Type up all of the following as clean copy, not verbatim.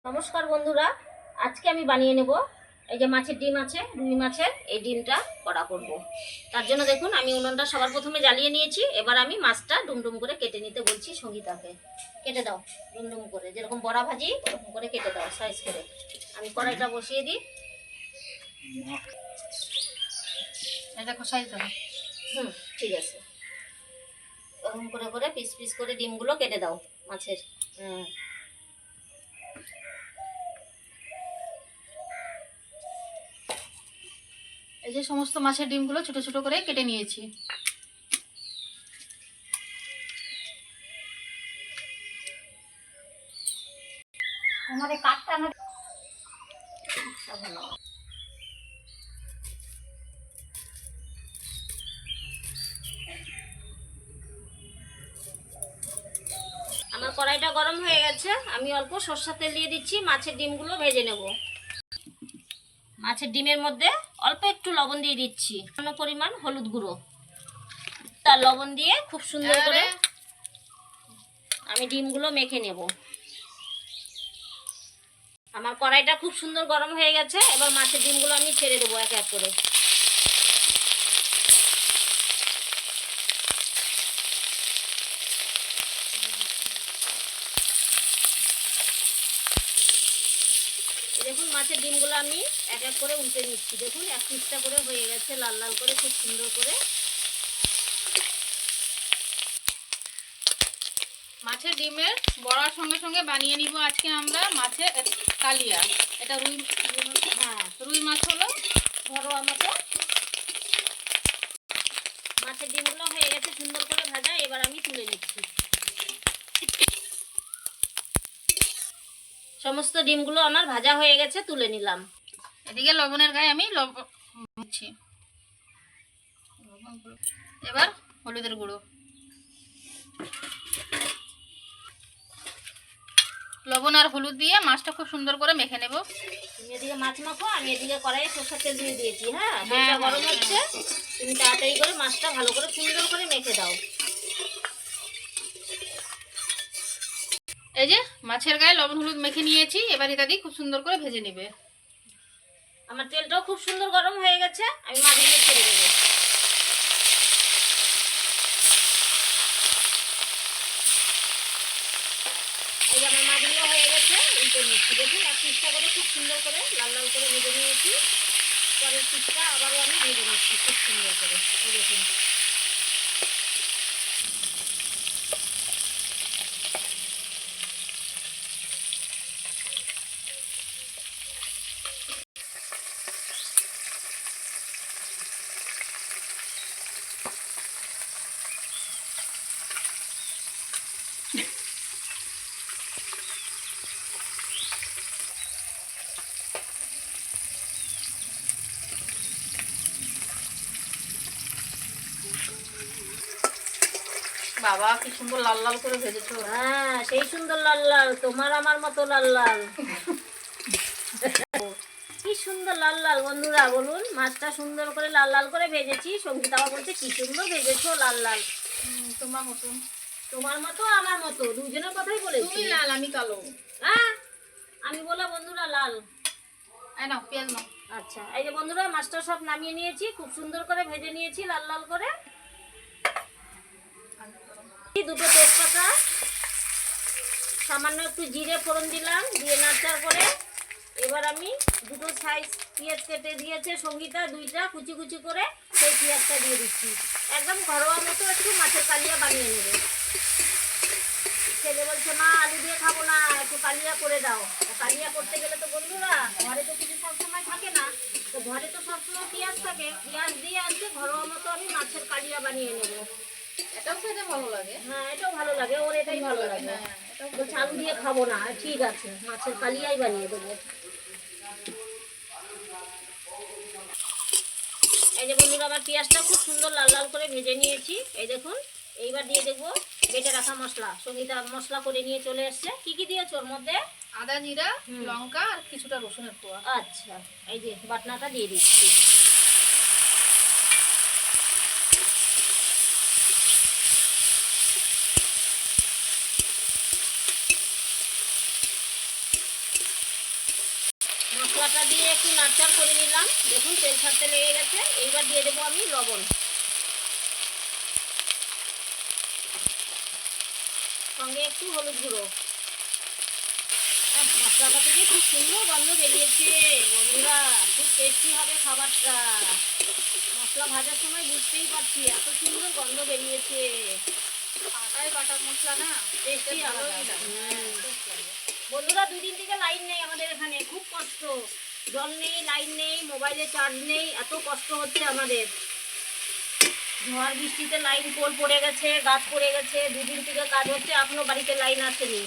নমস্কার বন্ধুরা, আজকে আমি বানিয়ে নেব এই যে মাছের ডিম আছে, রুই মাছের এই ডিমটা কড়া করব। তার জন্য দেখুন আমি উনুনটা সবার প্রথমে জ্বালিয়ে নিয়েছি। এবার আমি মাছটা ডুমডুম করে কেটে নিতে বলছি সঙ্গীতাকে। কেটে দাও ডুমডুম করে, যেরকম বড়া ভাজি ওরকম করে কেটে দাও সাইজ করে। আমি কড়াইটা বসিয়ে দিই। এই দেখো সাইজ দাও। ঠিক আছে, ওরকম করে করে পিস পিস করে ডিমগুলো কেটে দাও মাছের। এই যে সমস্ত মাছের ডিমগুলো ছোট ছোট করে কেটে নিয়েছি। আমাদের কাঠটা না আমার কড়াইটা গরম হয়ে গেছে। আমি অল্প সরষের তেল দিয়ে দিচ্ছি, মাছের ডিমগুলো ভেজে নেব। মাছের ডিমের মধ্যে অল্প একটু লবণ দিয়ে দিচ্ছি, সামান্য পরিমাণ হলুদ গুঁড়ো, তার লবণ দিয়ে খুব সুন্দর করে আমি ডিমগুলো মেখে নেব। আমার কড়াইটা খুব সুন্দর গরম হয়ে গেছে। এবার মাছের ডিমগুলো আমি ছেড়ে দেবো এক এক করে। দেখুন মাছের ডিমগুলো আমি এক এক করে উল্টে নিচ্ছি। দেখুন এক পিসটা করে হয়ে গেছে লাল লাল করে, খুব সুন্দর করে। মাছের ডিমের বড়ার সঙ্গে সঙ্গে বানিয়ে নিব আজকে আমরা মাছের কালিয়া। এটা রুই মাছ হলো ঘরোয়া মতো। মাছের ডিমগুলো হয়ে গেছে সুন্দর করে ভাজা। এবার আমি তুলে নিচ্ছি। সমস্ত ডিমগুলো আমার ভাজা হয়ে গেছে, তুলে নিলাম। এদিকে লবণের গায়ে আমি লবণ দিচ্ছি। এবার হলুদের গুঁড়ো, লবণ আর হলুদ দিয়ে মাছটা খুব সুন্দর করে মেখে নেব। তুমি এদিকে মাছ মাখো, আমি এদিকে কড়াইয়ে সরষের তেল দিয়ে দিয়েছি। তেলটা গরম হচ্ছে, তুমি তাড়াতাড়ি করে মাছটা ভালো করে সুন্দর করে মেখে দাও। এই যে মাছের গায়ে লবণ হলুদ মেখে নিয়েছি। এবার এটা দিয়ে খুব সুন্দর করে ভেজে নেবে। আমার তেলটাও খুব সুন্দর গরম হয়ে গেছে, আমি মাছগুলো ছেড়ে দেবো। এই যে আমার মাছগুলো হয়ে গেছে, উল্টে নিচ্ছি। দেখুন এক পিসটা করে খুব সুন্দর করে লাল লাল করে ভেজে নিয়েছি। পরের পিসটা আবারও আমি ভেজে নিচ্ছি খুব সুন্দর করে। এই দেখুন বাবা কি সুন্দর লাল লাল করে ভেজেছো। সেই সুন্দর লাল লাল, তোমার আমার মতো লাল লাল। কি সুন্দর লাল লাল বন্ধুরা বলুন। মাছটা সুন্দর করে লাল লাল করে ভেজেছি। সঙ্গীতা বলছে কি সুন্দর ভেজেছো লাল লাল। তোমার মতো, তোমার মতো আমার মতো, দুজনের কথাই বলেছি। তুমি লাল আমি কালো। আমি বলা বন্ধুরা লাল। এই নাও পেঁয়াজ নাও। আচ্ছা, এই যে বন্ধুরা মাছটা সব নামিয়ে নিয়েছি, খুব সুন্দর করে ভেজে নিয়েছি লাল লাল করে। দুটো তেজপাতা, সামান্য একটু জিরে ফোড়ন দিলাম, দিয়ে নাড়াচাড়া করে এবার আমি দুটো সাইজ পেঁয়াজ কেটে দিয়েছে সঙ্গীতা, দুইটা কুচি কুচি করে সেই পেঁয়াজটা দিয়ে দিচ্ছি। একদম ঘরোয়া মতো একটু মাছের কালিয়া বানিয়ে নেবে। ছেলে বলছে মা আলু দিয়ে খাবো না, একটু কালিয়া করে দাও। কালিয়া করতে গেলে তো বন্ধুরা ঘরে তো কিছু সবসময় থাকে না, তো ঘরে তো সবসময় পেঁয়াজ থাকে। পেঁয়াজ দিয়ে আজকে ঘরোয়া মতো আমি মাছের কালিয়া বানিয়ে নেবো। এটাও খেতে ভালো লাগে। এটাও ভালো লাগে, ওর এটাই ভালো লাগে। বলছে আলু দিয়ে খাবো না, ঠিক আছে মাছের কালিয়াই বানিয়ে দেবো। এই যে বন্ধুরা আমার পেঁয়াজটা খুব সুন্দর লাল লাল করে ভেজে নিয়েছি। এই দেখুন এইবার দিয়ে দেখবো বেটে রাখা মশলা। সঙ্গীতা মশলা করে নিয়ে চলে এসছে। কি কি দিয়েছো ওর মধ্যে? আদা জিরা লঙ্কা আর কিছুটা রসুনের কোয়া। আচ্ছা, এই যে বাটনাটা দিয়ে দিচ্ছি। মশলাটা দিয়ে একটু নাড়চাড় করে নিলাম, দেখুন তেল ছাড়তে লেগে গেছে। এইবার দিয়ে দেবো আমি লবণ, সঙ্গে একটু হলুদ গুঁড়ো। মশলাটা থেকে খুব সুন্দর গন্ধ বেরিয়েছে বন্ধুরা, খুব টেস্টি হবে খাবারটা। মশলা ভাজার সময় বুঝতেই পারছি এত সুন্দর গন্ধ বেরিয়েছে। আটায় বাটার মশলা না, টেস্টি ভালোই আলাদা। লাগে। বন্ধুরা, 2 দিন থেকে লাইন নেই আমাদের এখানে, খুব কষ্ট। জল নেই, লাইন নেই, মোবাইলে চার্জ নেই, এত কষ্ট হচ্ছে আমাদের। ঝড় বৃষ্টিতে লাইন পোল পড়ে গেছে, গাছ পড়ে গেছে, 2 দিন থেকে কাজ হচ্ছে, এখনো বাড়িতে লাইন আসেনি।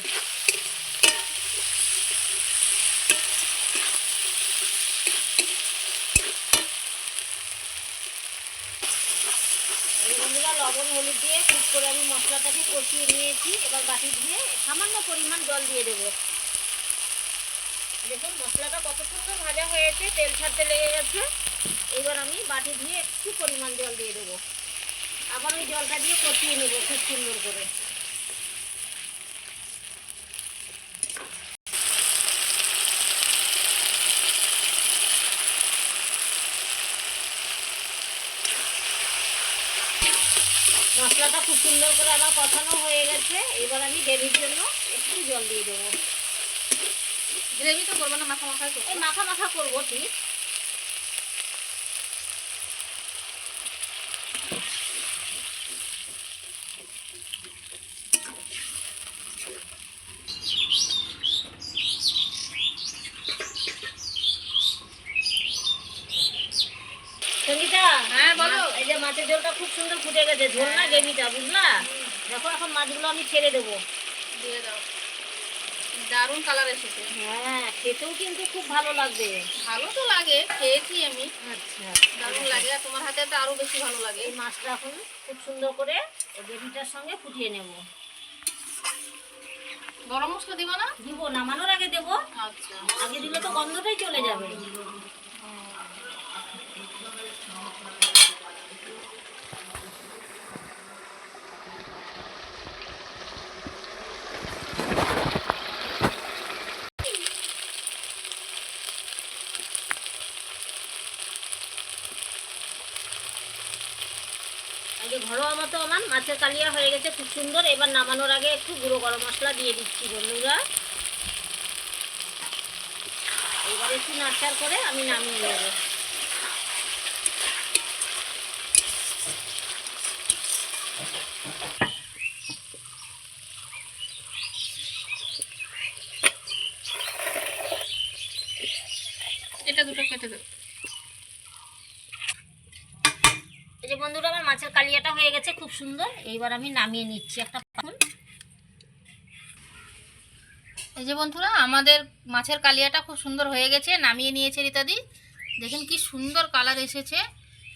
এই বন্ধুরা, লবণ হলুদ দিয়ে ঠিক করে আমি মশলাটাকে কষিয়ে নিয়েছি। এবার বাটি দিয়ে সামান্য পরিমাণ জল দিয়ে দেবো। দেখুন মশলাটা কত সুন্দর ভাজা হয়েছে, তেল ছাড়তে লেগে গেছে। এবার আমি বাটি দিয়ে একটু পরিমাণ জল দিয়ে দেবো। আবার ওই জলটা দিয়ে কষিয়ে নেবো খুব সুন্দর করে। মশলাটা খুব সুন্দর করে আমার কষানো হয়ে গেছে। এবার আমি গ্রেভির জন্য একটু জল দিয়ে দেবো। গ্রেভি তো করবো না, মাখা মাখাই করবো। এই মাখা মাখা করবো ঠিক। সঙ্গীতা, হ্যাঁ, বলো। এই যে মাছের ঝোলটা খুব সুন্দর ফুটে গেছে, ঝোল না গ্রেভিটা, বুঝলা? দেখো এখন মাছগুলো আমি ছেড়ে দেবো। দিয়ে দাও, দারুণ কালার এসেছে। হ্যাঁ, খেতেও কিন্তু খুব ভালো লাগবে। ভালো তো লাগে, খেয়েছি আমি, আচ্ছা, দারুণ লাগে। আর তোমার হাতে তো আরো বেশি ভালো লাগে। এই মাছটা এখন খুব সুন্দর করে এই গ্রেভিটার সঙ্গে ফুটিয়ে নেব। গরম মশলা দিব না? দিব, নামানোর আগে দেবো। আচ্ছা। আগে দিলে তো গন্ধটাই চলে যাবে। আগে ঘরোয়া মতো আমার মাছের কালিয়া হয়ে গেছে খুব সুন্দর। এবার নামানোর আগে একটু গুঁড়ো গরম মশলা দিয়ে দিচ্ছি বন্ধুরা। এবার একটু নাড়চাড় করে আমি নামিয়ে নেব। এটা দুটো কেটে দেবো। এই যে বন্ধুরা, আমার মাছের কালিয়াটা হয়ে গেছে খুব সুন্দর। এইবার আমি নামিয়ে নিচ্ছি একটা পাখুন। এই যে বন্ধুরা, আমাদের মাছের কালিয়াটা খুব সুন্দর হয়ে গেছে, নামিয়ে নিয়েছে রীতাদি। দেখেন কি সুন্দর কালার এসেছে,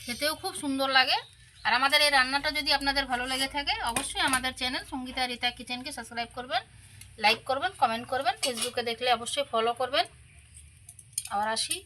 খেতেও খুব সুন্দর লাগে। আর আমাদের এই রান্নাটা যদি আপনাদের ভালো লেগে থাকে, অবশ্যই আমাদের চ্যানেল সঙ্গীতা রীতা কিচেনকে সাবস্ক্রাইব করবেন, লাইক করবেন, কমেন্ট করবেন। ফেসবুকে দেখলে অবশ্যই ফলো করবেন। আবার আসি।